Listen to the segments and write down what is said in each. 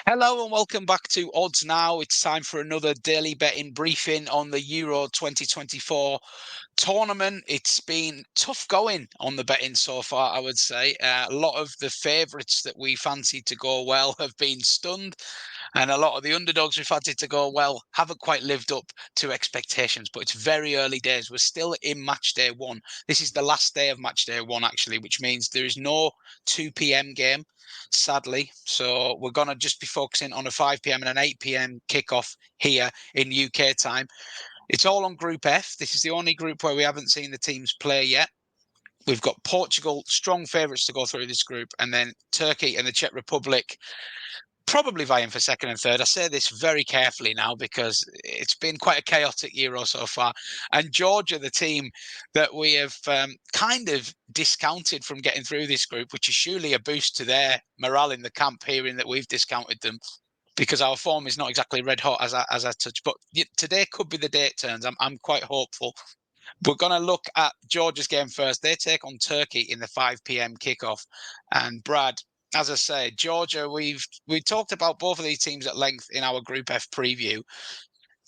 Hello and welcome back to Odds Now. It's time for another daily betting briefing on the Euro 2024 tournament. It's been tough going on the betting so far, I would say. A lot of the favourites that we fancied to go well have been stunned, and a lot of the underdogs we fancied to go well haven't quite lived up to expectations. But it's very early days. We're still in match day one. This is the last day of match day one, actually, which means there is no 2 p.m. game, sadly. So we're going to just be focusing on a 5 p.m. and an 8 p.m. kickoff here in UK time. It's all on Group F. This is the only group where we haven't seen the teams play yet. We've got Portugal, strong favourites to go through this group, and then Turkey and the Czech Republic probably vying for second and third. I say this very carefully now because it's been quite a chaotic Euro so far. And Georgia, the team that we have kind of discounted from getting through this group, which is surely a boost to their morale in the camp, hearing that we've discounted them because our form is not exactly red hot as I touch. But today could be the day it turns. I'm quite hopeful. We're going to look at Georgia's game first. They take on Turkey in the 5 p.m. kickoff. And Brad, as I say, Georgia, we talked about both of these teams at length in our Group F preview.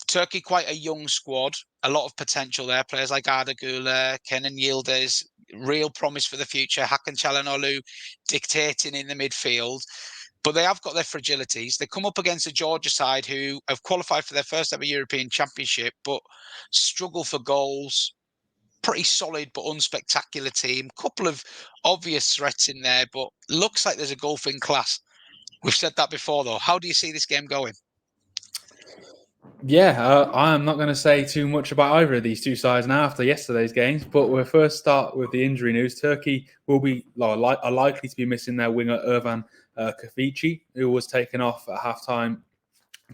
Turkey, quite a young squad, a lot of potential there. Players like Arda Güler, Kenan Yildiz, real promise for the future. Hakan Çalhanoğlu dictating in the midfield. But they have got their fragilities. They come up against a Georgia side who have qualified for their first ever European Championship, but struggle for goals. Pretty solid but unspectacular team. Couple of obvious threats in there, but looks like there's a golfing class. We've said that before, though. How do you see this game going? I am not going to say too much about either of these two sides now after yesterday's games, but we'll first start with the injury news. Turkey will be are likely to be missing their winger Irvan Kafici, who was taken off at halftime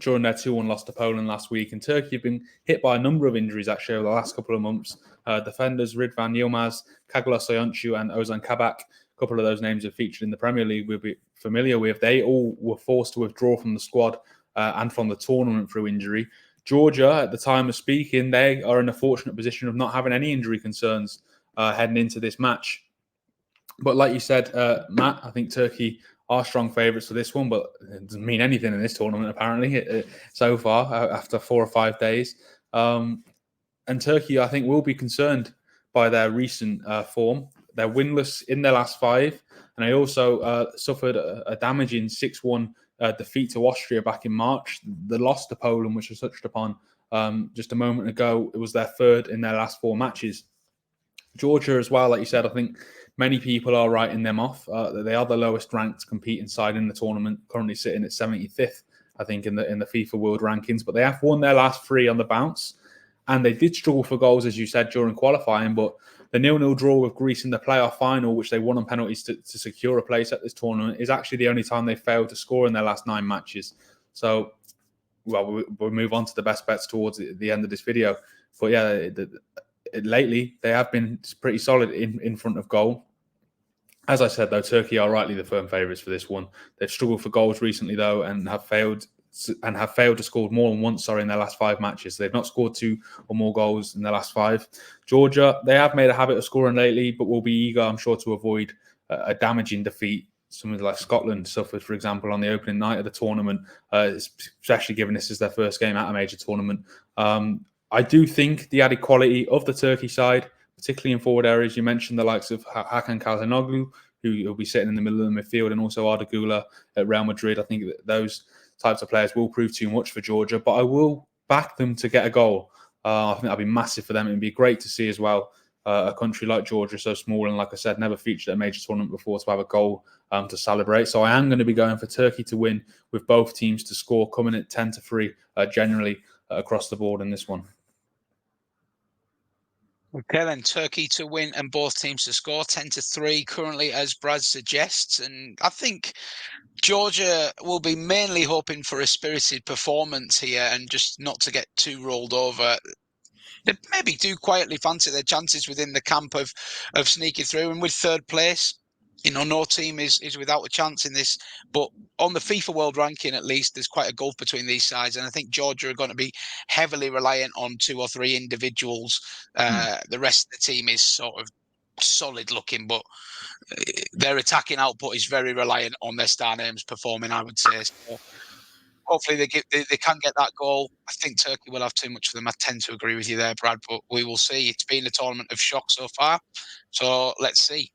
during their 2-1 loss to Poland last week. And Turkey have been hit by a number of injuries actually over the last couple of months. Defenders Ridvan Yilmaz, Kagla Soyuncu, and Ozan Kabak, a couple of those names have featured in the Premier League we'll be familiar with. They all were forced to withdraw from the squad and from the tournament through injury. Georgia, at the time of speaking, they are in a fortunate position of not having any injury concerns heading into this match. But like you said, Matt, I think Turkey are strong favourites for this one, but it doesn't mean anything in this tournament, apparently, so far, after 4 or 5 days. And Turkey, I think, will be concerned by their recent form. They're winless in their last 5, and they also suffered a damaging 6-1 defeat to Austria back in March. The loss to Poland, which was touched upon just a moment ago, it was their 3rd in their last 4 matches. Georgia as well, like you said, I think many people are writing them off. They are the lowest ranked competing side in the tournament, currently sitting at 75th, I think, in the FIFA World Rankings. But they have won their last 3 on the bounce, and they did struggle for goals, as you said, during qualifying. But the 0-0 draw with Greece in the playoff final, which they won on penalties to secure a place at this tournament, is actually the only time they failed to score in their last 9 matches. So, well, we'll move on to the best bets towards the end of this video. But yeah, lately they have been pretty solid in front of goal. As I said, though, Turkey are rightly the firm favourites for this one. They've struggled for goals recently, though, and have failed to score more than once, in their last 5 matches. They've not scored 2 or more goals in their last 5. Georgia, they have made a habit of scoring lately, but will be eager, I'm sure, to avoid a damaging defeat. Something like Scotland suffered, for example, on the opening night of the tournament, especially given this is their first game at a major tournament. I do think the added quality of the Turkey side, particularly in forward areas, you mentioned the likes of Hakan Çalhanoğlu, who will be sitting in the middle of the midfield, and also Arda Güler at Real Madrid. I think that those types of players will prove too much for Georgia, but I will back them to get a goal. I think that'll be massive for them. It'd be great to see as well a country like Georgia, so small and, like I said, never featured at a major tournament before, to have a goal to celebrate. So I am going to be going for Turkey to win, with both teams to score, coming at 10-3 generally across the board in this one. Okay, then Turkey to win and both teams to score 10-3 currently, as Brad suggests. And I think Georgia will be mainly hoping for a spirited performance here and just not to get too rolled over. They maybe do quietly fancy their chances within the camp of sneaking through. And with 3rd place, no team is without a chance in this. But on the FIFA World Ranking, at least, there's quite a gulf between these sides. And I think Georgia are going to be heavily reliant on 2 or 3 individuals. The rest of the team is sort of solid looking, but their attacking output is very reliant on their star names performing, I would say. So hopefully they can get that goal. I think Turkey will have too much for them. I tend to agree with you there, Brad, but we will see. It's been a tournament of shock so far, so let's see.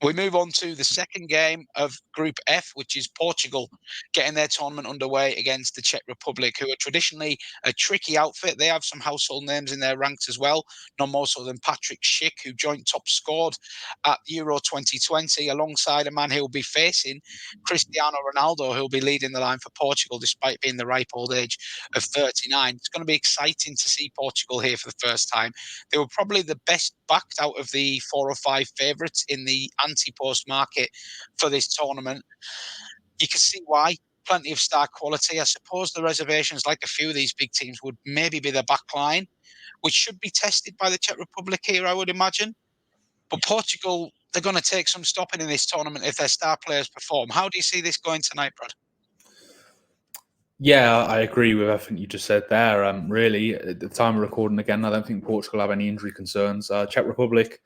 We move on to the second game of Group F, which is Portugal getting their tournament underway against the Czech Republic, who are traditionally a tricky outfit. They have some household names in their ranks as well, none more so than Patrick Schick, who joint top scored at Euro 2020 alongside a man who will be facing Cristiano Ronaldo, who'll be leading the line for Portugal despite being the ripe old age of 39. It's going to be exciting to see Portugal here for the first time. They were probably the best backed out of the 4 or 5 favourites in the anti-post market for this tournament. You can see why. Plenty of star quality. I suppose the reservations, like a few of these big teams, would maybe be the back line, which should be tested by the Czech Republic here, I would imagine. But Portugal, they're going to take some stopping in this tournament if their star players perform. How do you see this going tonight, Brad? Yeah, I agree with everything you just said there. Really, at the time of recording again, I don't think Portugal have any injury concerns. Czech Republic,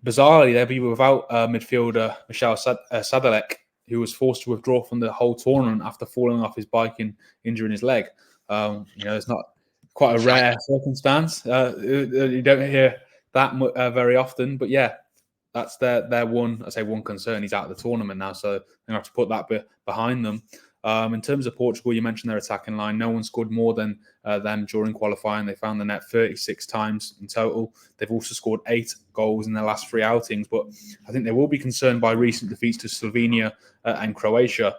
bizarrely, they'll be without midfielder Michal Sadalek, who was forced to withdraw from the whole tournament after falling off his bike and injuring his leg. It's not quite a rare circumstance. You don't hear that very often, but yeah, that's their one. I say one concern. He's out of the tournament now, so they're gonna have to put that behind them. In terms of Portugal, you mentioned their attacking line. No one scored more than them during qualifying. They found the net 36 times in total. They've also scored 8 goals in their last 3 outings. But I think they will be concerned by recent defeats to Slovenia and Croatia,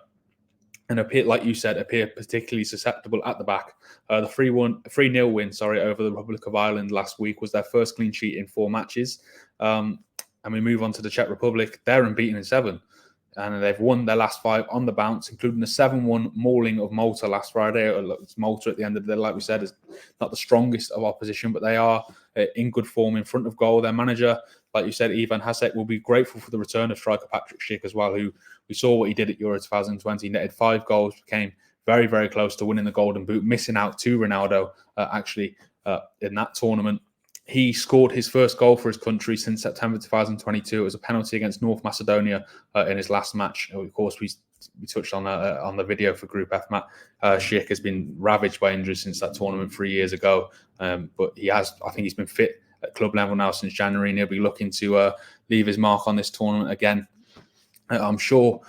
and like you said, appear particularly susceptible at the back. The 3-0 win, over the Republic of Ireland last week was their first clean sheet in 4 matches. And we move on to the Czech Republic. They're unbeaten in 7. And they've won their last 5 on the bounce, including a 7-1 mauling of Malta last Friday. It's Malta at the end of the day, like we said, is not the strongest of opposition, but they are in good form in front of goal. Their manager, like you said, Ivan Hasek, will be grateful for the return of striker Patrick Schick as well, who we saw what he did at Euro 2020. Netted 5 goals, became very, very close to winning the Golden Boot, missing out to Ronaldo in that tournament. He scored his first goal for his country since September 2022. It was a penalty against North Macedonia in his last match. Of course, we touched on the video for Group F. Schick has been ravaged by injuries since that tournament 3 years ago. But I think he's been fit at club level now since January, and he'll be looking to leave his mark on this tournament again. I'm sure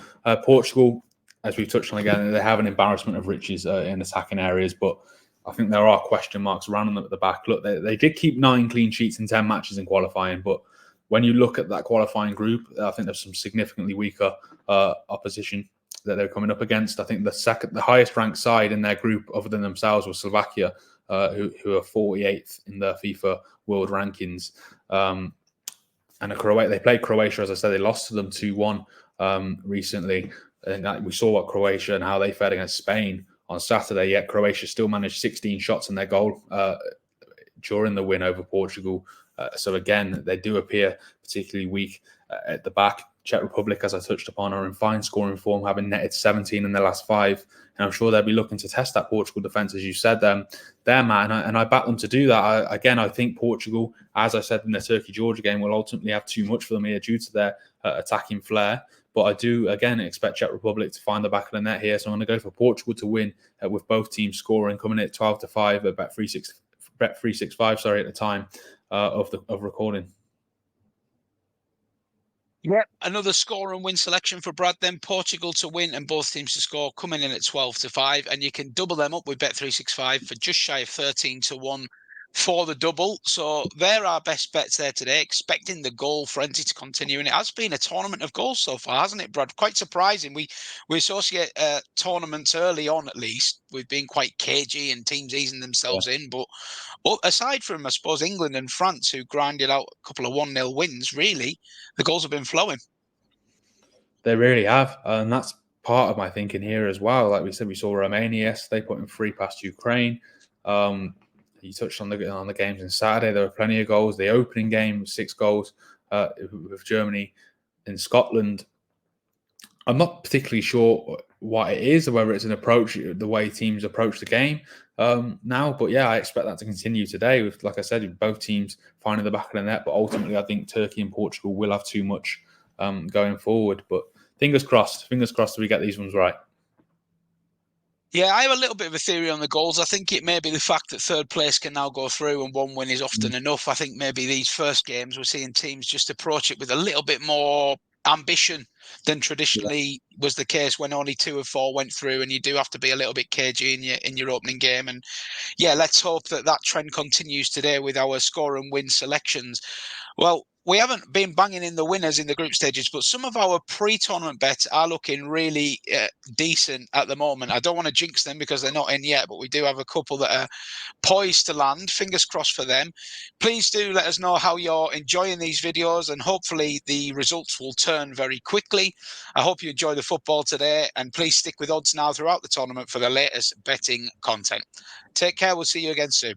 Portugal, as we've touched on again, they have an embarrassment of riches in attacking areas, but I think there are question marks around them at the back. Look, they did keep 9 clean sheets in 10 matches in qualifying, but when you look at that qualifying group, I think there's some significantly weaker opposition that they're coming up against. I think the highest ranked side in their group, other than themselves, was Slovakia, who are 48th in the FIFA World Rankings. And they played Croatia, as I said, they lost to them 2-1 recently. And we saw what Croatia and how they fared against Spain on Saturday, yet Croatia still managed 16 shots in their goal during the win over Portugal. So again, they do appear particularly weak at the back. Czech Republic, as I touched upon, are in fine scoring form, having netted 17 in their last 5. And I'm sure they'll be looking to test that Portugal defence, as you said, there, Matt. And I back them to do that. I think Portugal, as I said in the Turkey-Georgia game, will ultimately have too much for them here due to their attacking flair. But I do, again, expect Czech Republic to find the back of the net here. So I'm going to go for Portugal to win with both teams scoring, coming in at 12-5 at Bet365, at the time of recording. Yep. Another score and win selection for Brad, then Portugal to win and both teams to score, coming in at 12-5. And you can double them up with Bet365 for just shy of 13-1 for the double. So there are best bets there today, expecting the goal frenzy to continue. And it has been a tournament of goals so far, hasn't it, Brad? Quite surprising. We associate tournaments early on, at least, with being quite cagey and teams easing themselves in. But aside from, I suppose, England and France, who grinded out a couple of 1-0 wins, really, the goals have been flowing. They really have. And that's part of my thinking here as well. Like we said, we saw Romania yesterday putting 3 past Ukraine. You touched on the games on Saturday. There were plenty of goals. The opening game, 6 goals with Germany in Scotland. I'm not particularly sure what it is, or whether it's an approach, the way teams approach the game now. But yeah, I expect that to continue today. With, like I said, with both teams finding the back of the net. But ultimately, I think Turkey and Portugal will have too much going forward. But fingers crossed we get these ones right. Yeah, I have a little bit of a theory on the goals. I think it may be the fact that third place can now go through and one win is often enough. I think maybe these first games we're seeing teams just approach it with a little bit more ambition than traditionally was the case when only 2 of 4 went through, and you do have to be a little bit cagey in your opening game. And yeah, let's hope that that trend continues today with our score and win selections. Well, we haven't been banging in the winners in the group stages, but some of our pre-tournament bets are looking really decent at the moment. I don't want to jinx them because they're not in yet, but we do have a couple that are poised to land. Fingers crossed for them. Please do let us know how you're enjoying these videos, and hopefully the results will turn very quickly. I hope you enjoy the football today, and please stick with Odds Now throughout the tournament for the latest betting content. Take care. We'll see you again soon.